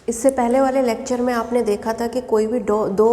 इससे पहले वाले लेक्चर में आपने देखा था कि कोई भी दो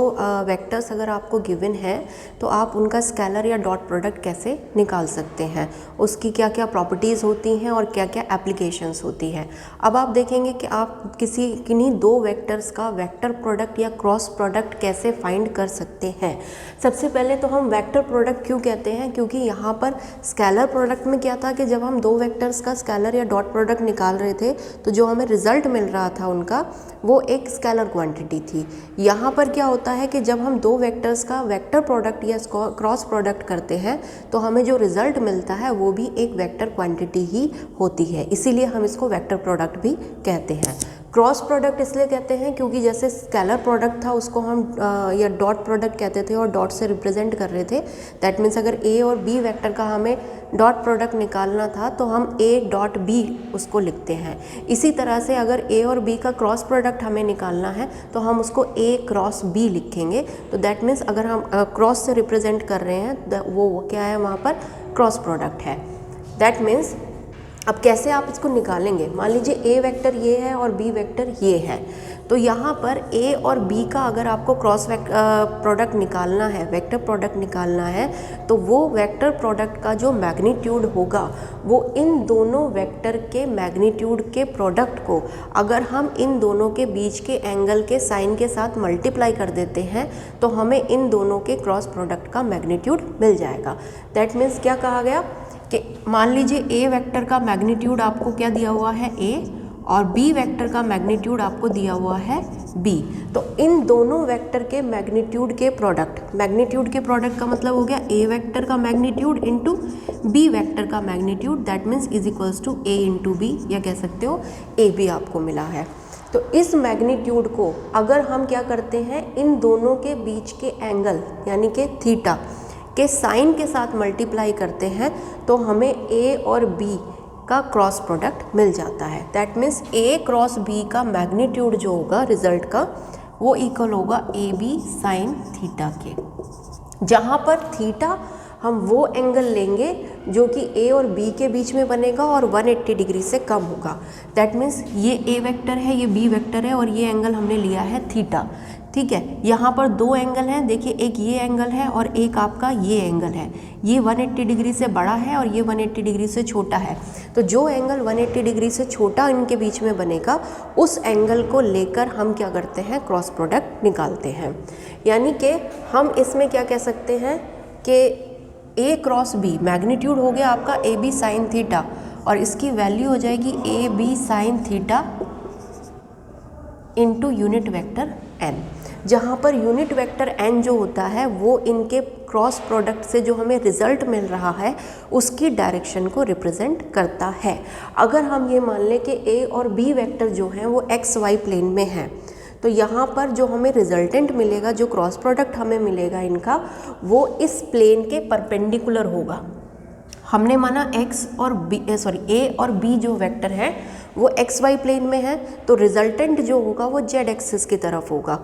वेक्टर्स अगर आपको गिवन है तो आप उनका स्केलर या डॉट प्रोडक्ट कैसे निकाल सकते हैं, उसकी क्या क्या प्रॉपर्टीज़ होती हैं और क्या क्या एप्लीकेशंस होती हैं। अब आप देखेंगे कि आप किन्हीं दो वेक्टर्स का वेक्टर प्रोडक्ट या क्रॉस प्रोडक्ट कैसे फाइंड कर सकते हैं। सबसे पहले तो हम वेक्टर प्रोडक्ट क्यों कहते हैं, क्योंकि यहाँ पर स्केलर प्रोडक्ट में क्या था कि जब हम दो वेक्टर्स का स्केलर या डॉट प्रोडक्ट निकाल रहे थे तो जो हमें रिजल्ट मिल रहा था उनका वो एक स्केलर क्वांटिटी थी। यहाँ पर क्या होता है कि जब हम दो वेक्टर्स का वेक्टर प्रोडक्ट या क्रॉस प्रोडक्ट करते हैं तो हमें जो रिजल्ट मिलता है वो भी एक वेक्टर क्वांटिटी ही होती है, इसीलिए हम इसको वेक्टर प्रोडक्ट भी कहते हैं। क्रॉस प्रोडक्ट इसलिए कहते हैं क्योंकि जैसे स्केलर प्रोडक्ट था उसको हम या डॉट प्रोडक्ट कहते थे और डॉट से रिप्रेजेंट कर रहे थे। दैट मीन्स अगर ए और बी वेक्टर का हमें डॉट प्रोडक्ट निकालना था तो हम ए डॉट बी उसको लिखते हैं। इसी तरह से अगर ए और बी का क्रॉस प्रोडक्ट हमें निकालना है तो हम उसको ए क्रॉस बी लिखेंगे। तो दैट मीन्स अगर हम क्रॉस से रिप्रेजेंट कर रहे हैं वो क्या है, वहाँ पर क्रॉस प्रोडक्ट है। दैट मीन्स अब कैसे आप इसको निकालेंगे, मान लीजिए ए वेक्टर ये है और बी वेक्टर ये है, तो यहाँ पर ए और बी का अगर आपको क्रॉस प्रोडक्ट निकालना है, वेक्टर प्रोडक्ट निकालना है, तो वो वेक्टर प्रोडक्ट का जो मैग्नीट्यूड होगा वो इन दोनों वेक्टर के मैग्नीट्यूड के प्रोडक्ट को अगर हम इन दोनों के बीच के एंगल के साइन के साथ मल्टीप्लाई कर देते हैं तो हमें इन दोनों के क्रॉस प्रोडक्ट का मैग्नीट्यूड मिल जाएगा। दैट मीन्स क्या कहा गया कि मान लीजिए ए वेक्टर का मैग्नीट्यूड आपको क्या दिया हुआ है, ए, और बी वेक्टर का मैग्नीट्यूड आपको दिया हुआ है बी। तो इन दोनों वेक्टर के मैग्नीट्यूड के प्रोडक्ट, मैग्नीट्यूड के प्रोडक्ट का मतलब हो गया ए वेक्टर का मैग्नीट्यूड इंटू बी वेक्टर का magnitude, that means is equals to A into B, या कह सकते हो ए बी आपको मिला है। तो इस मैग्नीट्यूड को अगर हम क्या करते हैं, इन दोनों के बीच के एंगल यानी कि थीटा के साइन के साथ मल्टीप्लाई करते हैं तो हमें ए और बी का क्रॉस प्रोडक्ट मिल जाता है। That means A cross B का मैग्नीट्यूड जो होगा रिजल्ट का वो इक्वल होगा ए बी साइन थीटा के, जहाँ पर थीटा हम वो एंगल लेंगे जो कि ए और बी के बीच में बनेगा और 180 डिग्री से कम होगा। दैट मीन्स ये ए वेक्टर है, ये बी वेक्टर है और ये एंगल हमने लिया है थीटा। ठीक है, यहाँ पर दो एंगल हैं, देखिए एक ये एंगल है और एक आपका ये एंगल है। ये 180 डिग्री से बड़ा है और ये 180 डिग्री से छोटा है। तो जो एंगल 180 डिग्री से छोटा इनके बीच में बनेगा उस एंगल को लेकर हम क्या करते हैं, क्रॉस प्रोडक्ट निकालते हैं। यानी कि हम इसमें क्या कह सकते हैं कि ए क्रॉस बी मैग्नीट्यूड हो गया आपका ए बी साइन थीटा और इसकी वैल्यू हो जाएगी A B sine theta into unit vector N, जहाँ पर यूनिट वेक्टर एन जो होता है वो इनके क्रॉस प्रोडक्ट से जो हमें रिजल्ट मिल रहा है उसकी डायरेक्शन को रिप्रेजेंट करता है। अगर हम ये मान लें कि ए और बी वेक्टर जो हैं वो एक्स वाई प्लेन में हैं तो यहाँ पर जो हमें रिजल्टेंट मिलेगा, जो क्रॉस प्रोडक्ट हमें मिलेगा इनका, वो इस प्लेन के परपेंडिकुलर होगा। हमने माना एक्स और बी ए और बी जो वेक्टर है वो एक्स वाई प्लेन में है, तो रिजल्टेंट जो होगा वो जेड एक्सिस की तरफ होगा।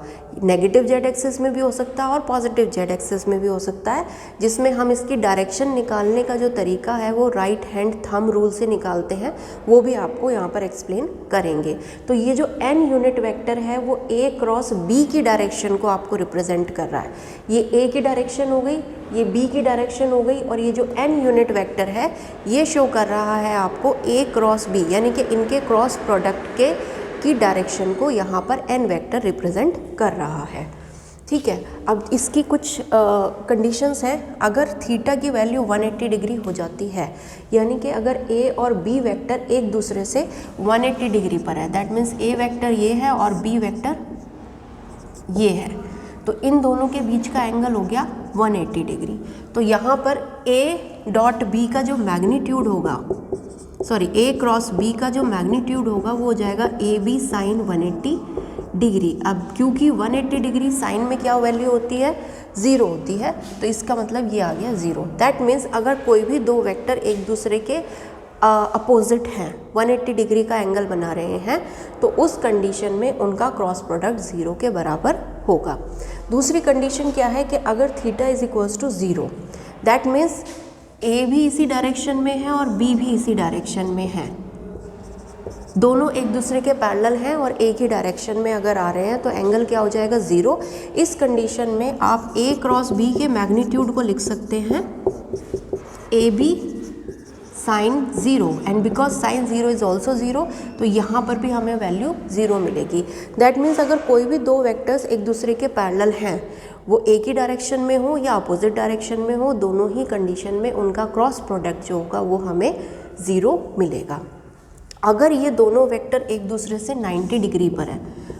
नेगेटिव जेड एक्सिस में भी हो सकता है और पॉजिटिव जेड एक्सिस में भी हो सकता है, जिसमें हम इसकी डायरेक्शन निकालने का जो तरीका है वो राइट हैंड थंब रूल से निकालते हैं, वो भी आपको यहाँ पर एक्सप्लेन करेंगे। तो ये जो एन यूनिट वेक्टर है वो ए क्रॉस बी की डायरेक्शन को आपको रिप्रेजेंट कर रहा है। ये ए की डायरेक्शन हो गई, ये बी की डायरेक्शन हो गई, और ये जो एन यूनिट वेक्टर है ये शो कर रहा है आपको ए क्रॉस बी, यानी कि इनके क्रॉस प्रोडक्ट की डायरेक्शन को यहाँ पर एन वेक्टर रिप्रेजेंट कर रहा है। ठीक है, अब इसकी कुछ कंडीशंस हैं। अगर थीटा की वैल्यू 180 डिग्री हो जाती है, यानी कि अगर ए और बी वेक्टर एक दूसरे से 180 डिग्री पर है, दैट मीन्स ए वेक्टर ये है और बी वेक्टर ये है, तो इन दोनों के बीच का एंगल हो गया 180 डिग्री। तो यहाँ पर ए डॉट बी का जो मैग्नीट्यूड होगा, ए क्रॉस बी का जो मैग्नीट्यूड होगा वो हो जाएगा ए बी साइन 180 डिग्री। अब क्योंकि 180 डिग्री साइन में क्या वैल्यू होती है, 0 होती है, तो इसका मतलब ये आ गया 0। दैट मीन्स अगर कोई भी दो वेक्टर एक दूसरे के अपोजिट हैं, 180 डिग्री का एंगल बना रहे हैं, तो उस कंडीशन में उनका क्रॉस प्रोडक्ट 0 के बराबर होगा। दूसरी कंडीशन क्या है कि अगर theta is equals to 0, that means A भी इसी डायरेक्शन में है और बी भी इसी डायरेक्शन में है। दोनों एक दूसरे के पैरेलल हैं और एक ही डायरेक्शन में अगर आ रहे हैं तो एंगल क्या हो जाएगा, 0। इस कंडीशन में आप A क्रॉस B के मैग्नीट्यूड को लिख सकते हैं AB sine 0, and because sine 0 is also 0, तो यहाँ पर भी हमें वैल्यू 0 मिलेगी। दैट मीन्स अगर कोई भी दो वेक्टर्स एक दूसरे के पैरेलल हैं, वो एक ही डायरेक्शन में हो या अपोजिट डायरेक्शन में हो, दोनों ही कंडीशन में उनका क्रॉस प्रोडक्ट जो होगा वो हमें 0 मिलेगा। अगर ये दोनों वेक्टर एक दूसरे से 90 डिग्री पर है,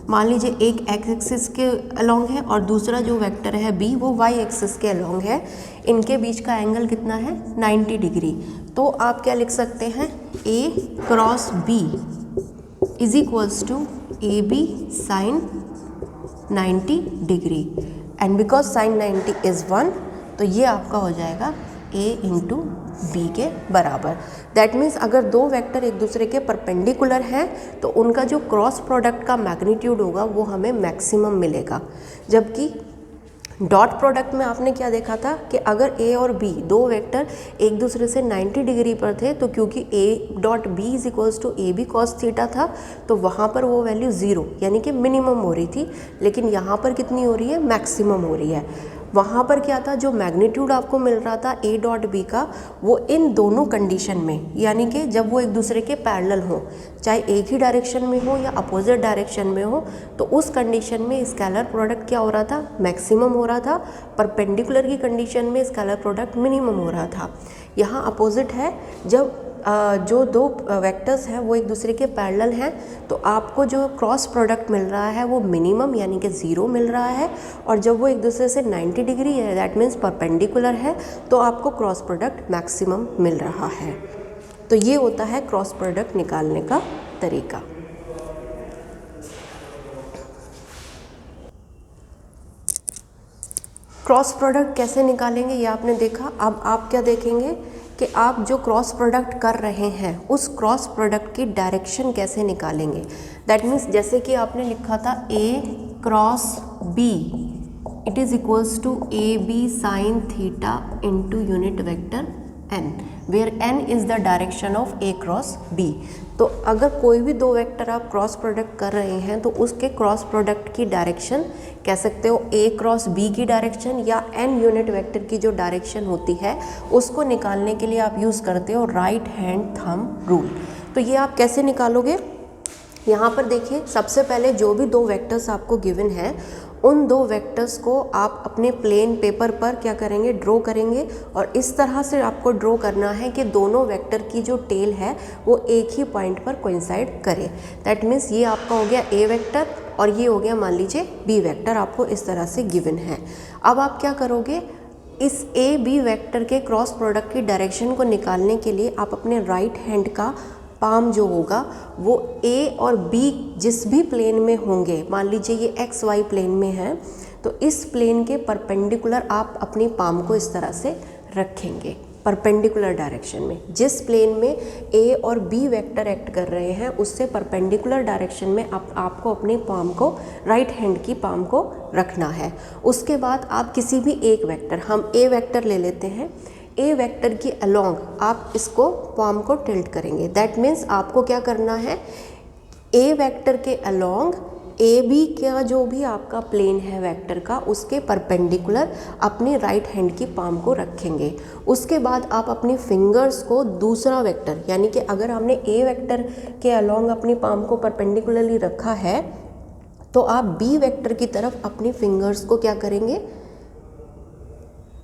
मान लीजिए एक एक्स एक्सिस के अलोंग है और दूसरा जो वेक्टर है बी वो वाई एक्सिस के अलोंग है, इनके बीच का एंगल कितना है, 90 डिग्री। तो आप क्या लिख सकते हैं, A cross B is equals to A B sine 90 degree, and because sine 90 is 1, तो ये आपका हो जाएगा ए इंटू बी के बराबर। दैट मीन्स अगर दो वेक्टर एक दूसरे के परपेंडिकुलर हैं तो उनका जो क्रॉस प्रोडक्ट का मैग्नीट्यूड होगा वो हमें मैक्सिमम मिलेगा। जबकि डॉट प्रोडक्ट में आपने क्या देखा था कि अगर ए और बी दो वेक्टर एक दूसरे से 90 डिग्री पर थे, तो क्योंकि A dot B is equals to A B cos theta था, तो वहाँ पर वो वैल्यू 0 यानी कि मिनिमम हो रही थी, लेकिन यहाँ पर कितनी हो रही है, मैक्सिमम हो रही है। वहाँ पर क्या था, जो मैग्नीट्यूड आपको मिल रहा था ए डॉट बी का, वो इन दोनों कंडीशन में, यानी कि जब वो एक दूसरे के पैरेलल हो, चाहे एक ही डायरेक्शन में हो या अपोजिट डायरेक्शन में हो, तो उस कंडीशन में स्केलर प्रोडक्ट क्या हो रहा था, मैक्सिमम हो रहा था। परपेंडिकुलर की कंडीशन में स्केलर प्रोडक्ट मिनिमम हो रहा था। यहाँ अपोजिट है, जब जो दो वेक्टर्स हैं वो एक दूसरे के पैरेलल हैं, तो आपको जो क्रॉस प्रोडक्ट मिल रहा है वो मिनिमम यानी कि 0 मिल रहा है, और जब वो एक दूसरे से 90 डिग्री है, दैट मीन्स परपेंडिकुलर है, तो आपको क्रॉस प्रोडक्ट मैक्सिमम मिल रहा है। तो ये होता है क्रॉस प्रोडक्ट निकालने का तरीका। क्रॉस प्रोडक्ट कैसे निकालेंगे ये आपने देखा। अब आप क्या देखेंगे कि आप जो क्रॉस प्रोडक्ट कर रहे हैं उस क्रॉस प्रोडक्ट की डायरेक्शन कैसे निकालेंगे। दैट मीन्स जैसे कि आपने लिखा था A cross B it is equals to A B sine theta into unit vector n, where n is the direction of a cross b। तो अगर कोई भी दो वेक्टर आप क्रॉस प्रोडक्ट कर रहे हैं तो उसके क्रॉस प्रोडक्ट की डायरेक्शन कह सकते हो a क्रॉस b की डायरेक्शन, या n यूनिट वेक्टर की जो डायरेक्शन होती है उसको निकालने के लिए आप यूज़ करते हो राइट हैंड थंब रूल। तो ये आप कैसे निकालोगे, यहाँ पर देखिए, सबसे पहले जो भी दो वेक्टर्स आपको गिवन है उन दो वेक्टर्स को आप अपने प्लेन पेपर पर क्या करेंगे, ड्रॉ करेंगे, और इस तरह से आपको ड्रॉ करना है कि दोनों वेक्टर की जो टेल है वो एक ही पॉइंट पर कोइंसाइड करे। दैट मीन्स ये आपका हो गया ए वेक्टर और ये हो गया मान लीजिए बी वेक्टर, आपको इस तरह से गिवन है। अब आप क्या करोगे, इस ए बी वेक्टर के क्रॉस प्रोडक्ट की डायरेक्शन को निकालने के लिए आप अपने राइट हैंड का पाम जो होगा वो ए और बी जिस भी प्लेन में होंगे, मान लीजिए ये एक्स वाई प्लेन में है, तो इस प्लेन के परपेंडिकुलर आप अपनी पाम को इस तरह से रखेंगे परपेंडिकुलर डायरेक्शन में। जिस प्लेन में ए और बी वेक्टर एक्ट कर रहे हैं उससे परपेंडिकुलर डायरेक्शन में आपको अपनी पाम को, राइट हैंड की पाम को रखना है। उसके बाद आप किसी भी एक वेक्टर, हम ए वेक्टर ले लेते हैं, ए वेक्टर के अलोंग आप इसको पाम को टिल्ट करेंगे। दैट मीन्स आपको क्या करना है, ए वेक्टर के अलोंग ए बी का जो भी आपका प्लेन है वेक्टर का उसके परपेंडिकुलर अपने राइट हैंड की पाम को रखेंगे। उसके बाद आप अपनी फिंगर्स को दूसरा वेक्टर, यानी कि अगर हमने ए वेक्टर के अलोंग अपनी पाम को परपेंडिकुलरली रखा है तो आप बी वेक्टर की तरफ अपनी फिंगर्स को क्या करेंगे,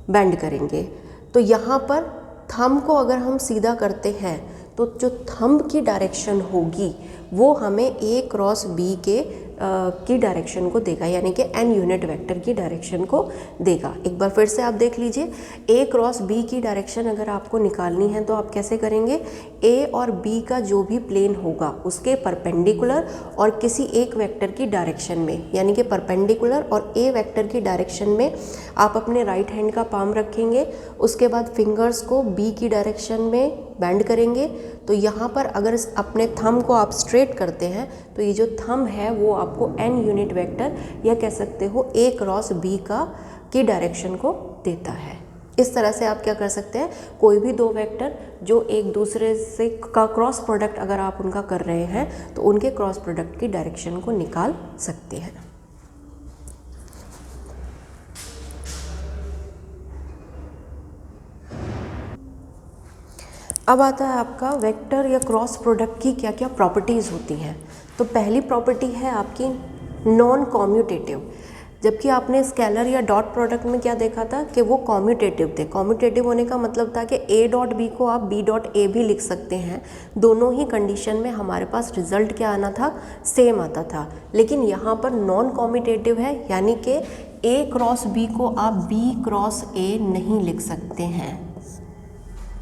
बेंड करेंगे। तो यहाँ पर थंब को अगर हम सीधा करते हैं तो जो थंब की डायरेक्शन होगी वो हमें ए क्रॉस बी की डायरेक्शन को देगा, यानी कि एन यूनिट वेक्टर की डायरेक्शन को देगा। एक बार फिर से आप देख लीजिए, ए क्रॉस बी की डायरेक्शन अगर आपको निकालनी है तो आप कैसे करेंगे, ए और बी का जो भी प्लेन होगा उसके परपेंडिकुलर और किसी एक वेक्टर की डायरेक्शन में, यानी कि परपेंडिकुलर और ए वेक्टर की डायरेक्शन में आप अपने राइट हैंड का पाम रखेंगे। उसके बाद फिंगर्स को बी की डायरेक्शन में बेंड करेंगे। तो यहाँ पर अगर अपने थंब को आप स्ट्रेट करते हैं तो ये जो थंब है वो आपको एन यूनिट वेक्टर या कह सकते हो ए क्रॉस बी की डायरेक्शन को देता है। इस तरह से आप क्या कर सकते हैं, कोई भी दो वेक्टर जो एक दूसरे से का क्रॉस प्रोडक्ट अगर आप उनका कर रहे हैं तो उनके क्रॉस प्रोडक्ट की डायरेक्शन को निकाल सकते हैं। अब आता है आपका वेक्टर या क्रॉस प्रोडक्ट की क्या क्या प्रॉपर्टीज़ होती हैं। तो पहली प्रॉपर्टी है आपकी नॉन कॉम्यूटेटिव, जबकि आपने स्केलर या डॉट प्रोडक्ट में क्या देखा था कि वो कॉम्यूटेटिव थे। कॉम्यूटेटिव होने का मतलब था कि ए डॉट बी को आप बी डॉट ए भी लिख सकते हैं। दोनों ही कंडीशन में हमारे पास रिजल्ट क्या आना था, सेम आता था। लेकिन यहाँ पर नॉन कॉम्यूटेटिव है, यानी कि ए क्रॉस बी को आप बी क्रॉस ए नहीं लिख सकते हैं,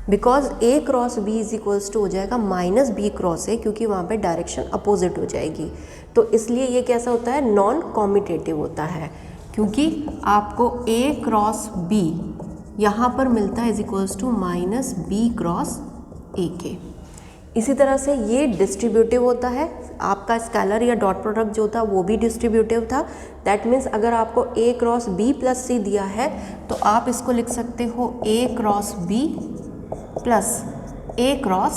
because A cross B is equals to हो जाएगा माइनस बी क्रॉस ए, क्योंकि वहाँ पे डायरेक्शन अपोजिट हो जाएगी। तो इसलिए ये कैसा होता है, नॉन कॉम्यूटेटिव होता है, क्योंकि आपको ए क्रॉस बी यहाँ पर मिलता है is equals to minus B cross A के। इसी तरह से ये डिस्ट्रीब्यूटिव होता है। आपका स्केलर या डॉट प्रोडक्ट जो था वो भी डिस्ट्रीब्यूटिव था। दैट मीन्स अगर आपको ए क्रॉस बी प्लस सी दिया है तो आप इसको लिख सकते हो ए क्रॉस बी प्लस ए क्रॉस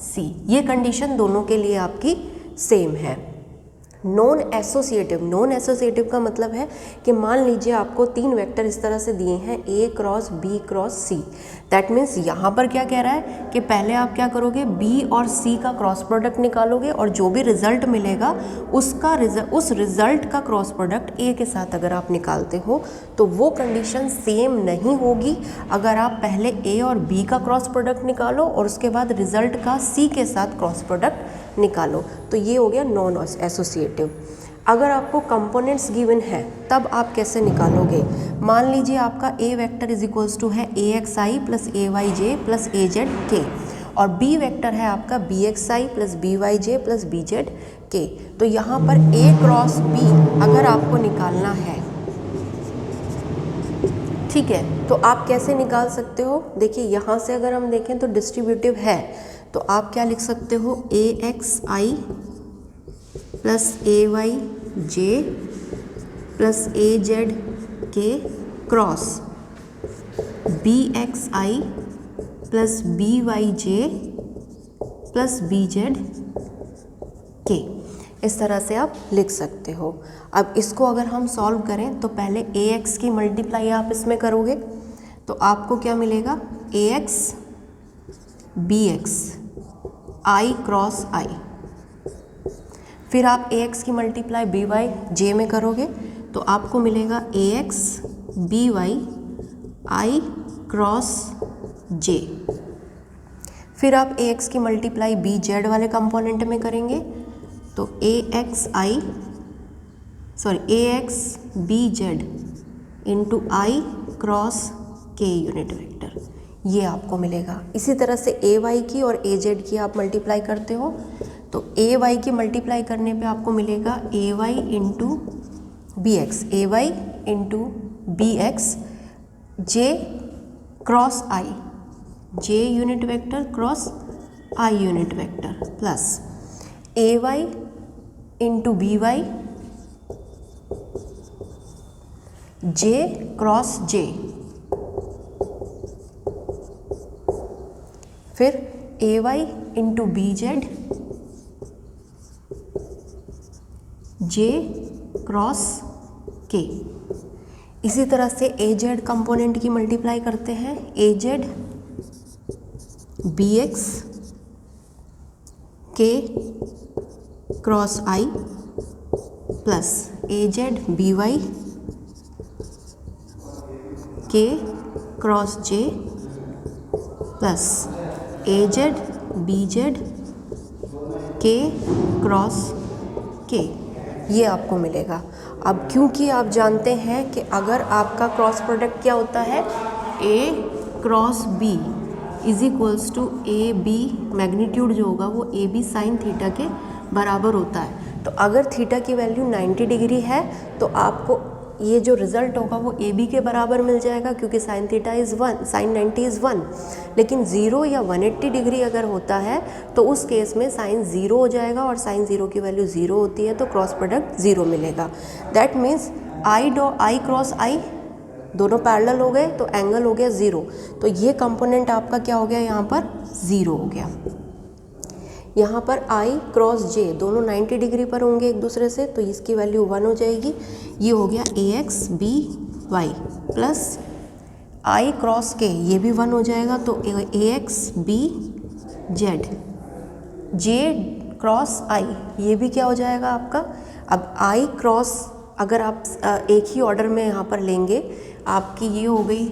सी। ये कंडीशन दोनों के लिए आपकी सेम है। नॉन एसोसिएटिव, नॉन एसोसिएटिव का मतलब है कि मान लीजिए आपको तीन वेक्टर इस तरह से दिए हैं A cross B cross C. That means यहाँ पर क्या कह रहा है कि पहले आप क्या करोगे, बी और सी का क्रॉस प्रोडक्ट निकालोगे और जो भी रिजल्ट मिलेगा उस रिजल्ट का क्रॉस प्रोडक्ट ए के साथ अगर आप निकालते हो तो वो कंडीशन सेम नहीं होगी अगर आप पहले ए और बी का क्रॉस प्रोडक्ट निकालो और उसके बाद रिजल्ट का सी के साथ क्रॉस प्रोडक्ट निकालो। तो ये हो गया नॉन एसोसिएटिव। अगर आपको कंपोनेंट्स गिवन है तब आप कैसे निकालोगे, मान लीजिए आपका ए वेक्टर इज इक्वल्स टू है ए x I plus A Y J plus A Z के, और बी वेक्टर है आपका बी एक्स आई प्लस बी वाई जे प्लस बी जेड के। तो यहाँ पर ए क्रॉस बी अगर आपको निकालना है, ठीक है, तो आप कैसे निकाल सकते हो। देखिए यहाँ से अगर हम देखें तो डिस्ट्रीब्यूटिव है, तो आप क्या लिख सकते हो, ए x I plus A Y J plus A Z के क्रॉस बी एक्स आई प्लस बी वाई जे प्लस बी जेड के। इस तरह से आप लिख सकते हो। अब इसको अगर हम सॉल्व करें तो पहले ए एक्स की मल्टीप्लाई आप इसमें करोगे तो आपको क्या मिलेगा, ए एक्स बी एक्स आई क्रॉस आई। फिर आप ए एक्स की मल्टीप्लाई बी वाई जे में करोगे तो आपको मिलेगा ए एक्स बी वाई आई क्रॉस जे। फिर आप ए एक्स की मल्टीप्लाई बी जेड वाले कंपोनेंट में करेंगे तो ए एक्स बी जेड इंटू आई क्रॉस के यूनिट वेक्टर, ये आपको मिलेगा। इसी तरह से ए वाई की और ए जेड की आप मल्टीप्लाई करते हो तो ए वाई की मल्टीप्लाई करने पे आपको मिलेगा A Y into B X, A Y into B X J cross I, J unit vector cross I unit vector plus A Y into B Y J cross J, फिर A Y into B Z J cross K. इसी तरह से A Z component की multiply करते हैं, A Z B X K cross I plus A Z B Y K cross J plus A Z B Z के cross के, ये आपको मिलेगा। अब क्योंकि आप जानते हैं कि अगर आपका क्रॉस प्रोडक्ट क्या होता है, A cross B is equals to A B, magnitude जो होगा वो ए बी साइन थीटा के बराबर होता है। तो अगर थीटा की वैल्यू 90 डिग्री है तो आपको ये जो रिज़ल्ट होगा वो ए बी के बराबर मिल जाएगा, क्योंकि sine theta is 1, sine 90 is 1। लेकिन 0 या 180 डिग्री अगर होता है तो उस केस में साइन 0 हो जाएगा, और साइन 0 की वैल्यू 0 होती है तो क्रॉस प्रोडक्ट 0 मिलेगा। दैट मीन्स आई क्रॉस आई दोनों पैरेलल हो गए तो एंगल हो गया 0, तो ये कंपोनेंट आपका क्या हो गया, यहाँ पर 0 हो गया। यहाँ पर I क्रॉस J दोनों 90 डिग्री पर होंगे एक दूसरे से, तो इसकी वैल्यू 1 हो जाएगी। ये हो गया AX BY plus I cross K, ये भी 1 हो जाएगा, तो AX BZ J cross I, ये भी क्या हो जाएगा आपका। अब I क्रॉस, अगर आप एक ही ऑर्डर में यहाँ पर लेंगे, आपकी ये हो गई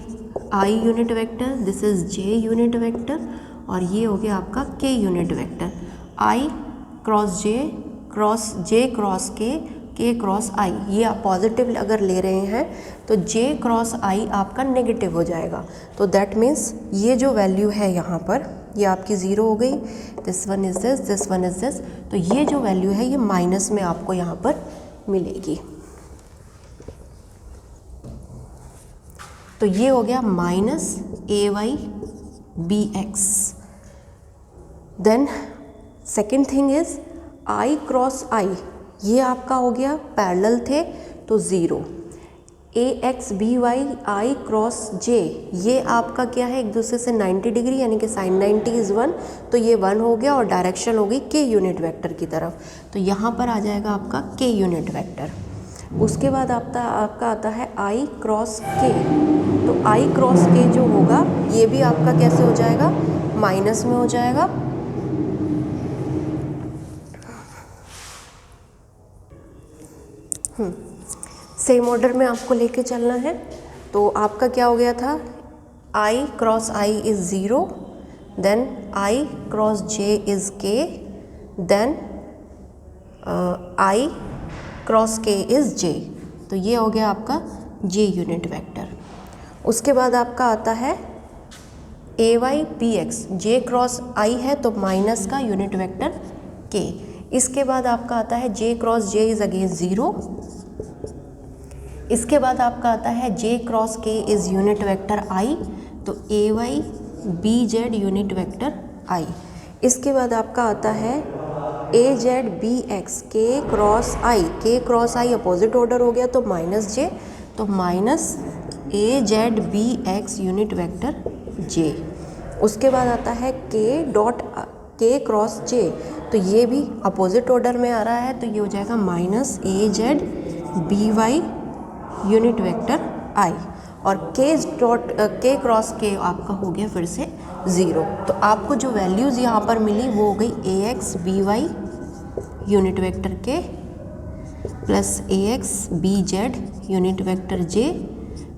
I unit vector, this is J unit vector, और ये हो गया आपका K unit vector. I cross J cross K cross I, ये आप पॉजिटिव अगर ले रहे हैं तो J क्रॉस I आपका नेगेटिव हो जाएगा। तो दैट मीन्स ये जो वैल्यू है यहाँ पर, ये आपकी 0 हो गई, this one is this one is this, तो ये जो वैल्यू है ये माइनस में आपको यहाँ पर मिलेगी। तो ये हो गया minus AY BX। Then second thing is I cross I, ये आपका हो गया पैरेलल थे तो 0। AX BY I cross J, ये आपका क्या है, एक दूसरे से 90 डिग्री यानी कि साइन 90 इज़ 1, तो ये 1 हो गया और डायरेक्शन हो गई K यूनिट वेक्टर की तरफ, तो यहाँ पर आ जाएगा आपका K यूनिट वेक्टर। उसके बाद आपका आता है I क्रॉस K, तो I क्रॉस K जो होगा ये भी आपका कैसे हो जाएगा, माइनस में हो जाएगा। सेम ऑर्डर में आपको लेके चलना है। तो आपका क्या हो गया था, I cross I is 0, then I cross J is K, then I cross K is J, तो ये हो गया आपका J यूनिट वेक्टर। उसके बाद आपका आता है AY BX, J cross I है तो माइनस का यूनिट वेक्टर K। इसके बाद आपका आता है J cross J is again 0। इसके बाद आपका आता है J cross K is unit vector I, तो AY BZ unit vector I। इसके बाद आपका आता है AZ BX K cross I opposite order हो गया तो माइनस J, तो minus AZ BX unit vector J। उसके बाद आता है K क्रॉस J, तो ये भी अपोजिट ऑर्डर में आ रहा है, तो ये हो जाएगा minus AZ BY unit vector I, और K क्रॉस K आपका हो गया फिर से 0। तो आपको जो वैल्यूज़ यहाँ पर मिली वो हो गई AX BY unit vector K plus AX BZ unit vector J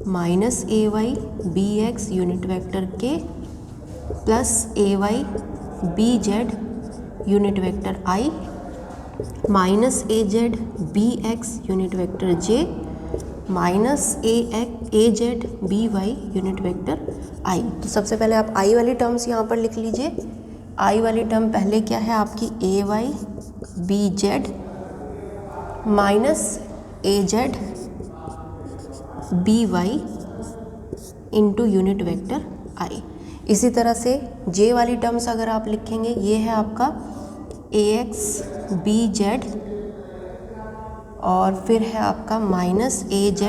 minus AY BX unit vector K plus AY BZ unit vector I minus AZ BX unit vector J minus AZ BY unit vector I। तो सबसे पहले आप I वाली terms यहाँ पर लिख लीजिए। I वाली टर्म पहले क्या है आपकी AY BZ minus AZ BY into unit vector I। इसी तरह से J वाली टर्म्स अगर आप लिखेंगे, ये है आपका AX BZ और फिर है आपका minus AZ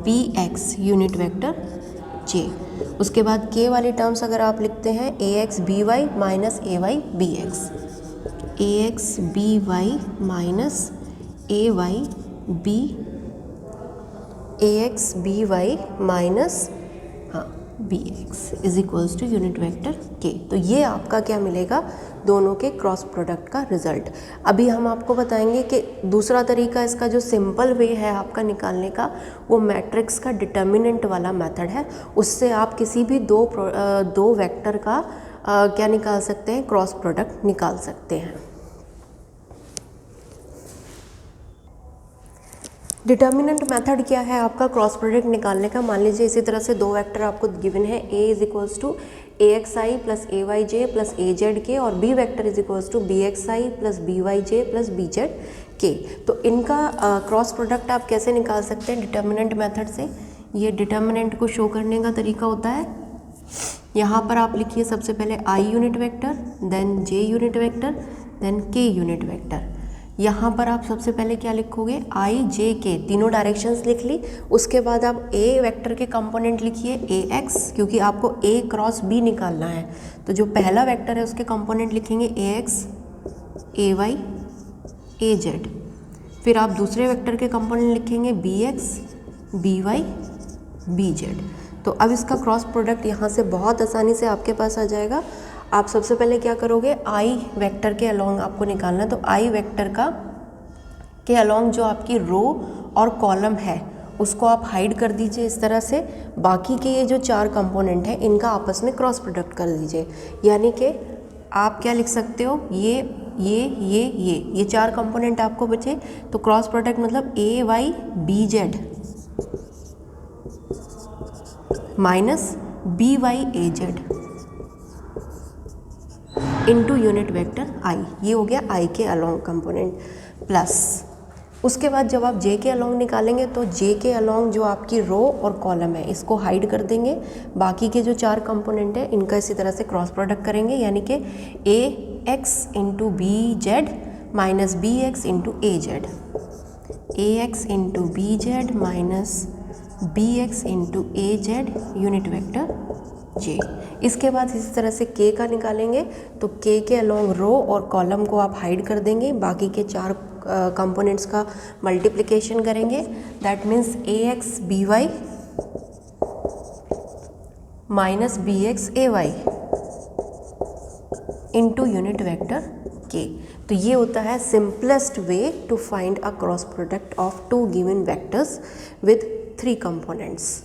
BX unit vector J। उसके बाद K वाली टर्म्स अगर आप लिखते हैं AX BY minus AY BX, AX BY minus AY minus BX is equals to unit vector K। तो ये आपका क्या मिलेगा, दोनों के क्रॉस प्रोडक्ट का रिजल्ट। अभी हम आपको बताएंगे कि दूसरा तरीका इसका जो सिंपल वे है आपका निकालने का, वो मैट्रिक्स का डिटर्मिनेंट वाला मेथड है। उससे आप किसी भी दो वेक्टर का क्या निकाल सकते हैं, क्रॉस प्रोडक्ट निकाल सकते हैं। डिटर्मिनेंट मेथड क्या है आपका क्रॉस प्रोडक्ट निकालने का। मान लीजिए इसी तरह से दो वेक्टर आपको गिवन है, A is equals to AXI plus AYJ plus AZK और B vector is equals to BXI plus BYJ plus BZK। तो इनका क्रॉस प्रोडक्ट आप कैसे निकाल सकते हैं डिटर्मिनेंट मेथड से। ये डिटर्मिनेंट को शो करने का तरीका होता है, यहाँ पर आप लिखिए सबसे पहले I unit vector, then J unit vector, then K unit vector. यहाँ पर आप सबसे पहले क्या लिखोगे, आई जे के, तीनों डायरेक्शंस लिख ली। उसके बाद आप ए वेक्टर के कंपोनेंट लिखिए ए एक्स, क्योंकि आपको ए क्रॉस बी निकालना है। तो जो पहला वेक्टर है उसके कंपोनेंट लिखेंगे A X, A Y, A Z. फिर आप दूसरे वेक्टर के कंपोनेंट लिखेंगे B X, B Y, B Z. तो अब इसका क्रॉस प्रोडक्ट यहाँ से बहुत आसानी से आपके पास आ जाएगा। आप सबसे पहले क्या करोगे, आई वेक्टर के अलोंग आपको निकालना है। तो आई वेक्टर के अलोंग जो आपकी रो और कॉलम है उसको आप हाइड कर दीजिए इस तरह से। बाकी के ये जो 4 कंपोनेंट हैं इनका आपस में क्रॉस प्रोडक्ट कर दीजिए। यानी कि आप क्या लिख सकते हो, ये 4 कंपोनेंट आपको बचे। तो क्रॉस प्रोडक्ट मतलब A Y B Z minus B Y A Z into unit vector I. ये हो गया आई के अलोंग कंपोनेंट। प्लस उसके बाद जब आप जे के अलोंग निकालेंगे तो जे के अलोंग जो आपकी रो और कॉलम है इसको हाइड कर देंगे। बाकी के जो 4 कंपोनेंट है इनका इसी तरह से क्रॉस प्रोडक्ट करेंगे। यानी कि A X into B Z minus B X into A Z, A X into B Z minus B X into A Z unit vector J. इसके बाद इसी तरह से k का निकालेंगे। तो k के अलोंग रो और कॉलम को आप हाइड कर देंगे। बाकी के 4 कंपोनेंट्स का मल्टीप्लिकेशन करेंगे। That means A X B Y minus B X A Y into unit vector k। तो ये होता है simplest way to find a cross product of 2 given vectors with 3 components.